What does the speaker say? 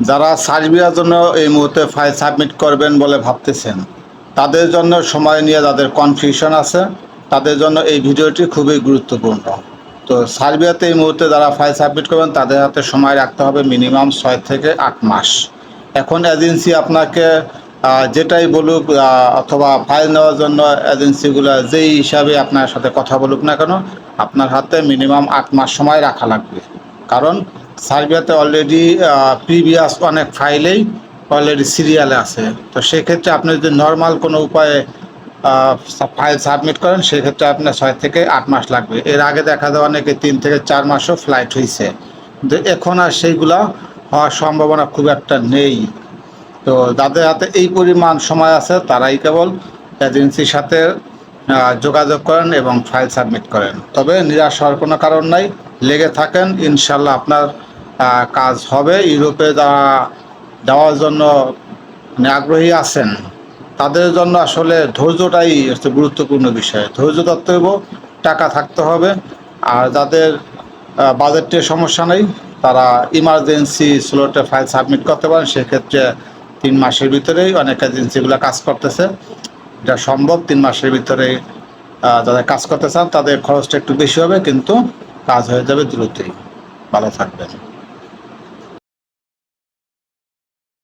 যারা সার্বিয়ার জন্য এই মুহূর্তে ফাইল সাবমিট করবেন বলে ভাবতেছেন, তাদের জন্য সময় নিয়ে যাদের কনফিউশন আছে, তাদের জন্য এই ভিডিওটি খুবই গুরুত্বপূর্ণ। তো সার্বিয়াতে এই মুহূর্তে যারা ফাইল সাবমিট করবেন তাদের হাতে সময় রাখতে হবে মিনিমাম 6 থেকে 8 মাস। এখন এজেন্সি আপনাকে যেটাই বলুক, অথবা ফাইল নেওয়ার জন্য এজেন্সিগুলো যেই হিসাবে আপনার সাথে কথা বলুক না কেন, আপনার হাতে মিনিমাম 8 মাস সময় রাখা লাগবে। কারণ সার্বিয়াতে অলরেডি প্রিভিয়াস অনেক ফাইলেই অলরেডি সিরিয়ালে আছে। তো সেক্ষেত্রে আপনি যদি নর্মাল কোনো উপায়ে ফাইল সাবমিট করেন, সেক্ষেত্রে আপনার 6 থেকে 8 মাস লাগবে। এর আগে দেখা যায় অনেকে 3 থেকে 4 মাসও ফ্লাইট হয়েছে, কিন্তু এখন আর সেইগুলা হওয়ার সম্ভাবনা খুব একটা নেই। তো যাদের হাতে এই পরিমাণ সময় আছে তারাই কেবল এজেন্সির সাথে যোগাযোগ করেন এবং ফাইল সাবমিট করেন। তবে নিরাশ হওয়ার কোনো কারণ নাই, লেগে থাকেন, ইনশাল্লাহ আপনার কাজ হবে। ইউরোপে যাওয়ার জন্য আগ্রহী আছেন, তাদের জন্য আসলে ধৈর্যটাই হচ্ছে গুরুত্বপূর্ণ বিষয়। ধৈর্য ধরতে হবে, টাকা থাকতে হবে। আর যাদের বাজেটের সমস্যা নেই, তারা ইমার্জেন্সি স্লটে ফাইল সাবমিট করতে পারেন। সেক্ষেত্রে 3 মাসের ভিতরেই অনেক এজেন্সিগুলো কাজ করতেছে। এটা সম্ভব 3 মাসের ভিতরে। যারা কাজ করতে চান তাদের খরচটা একটু বেশি হবে, কিন্তু কাজ হয়ে যাবে দ্রুতই। ভালো থাকবেন।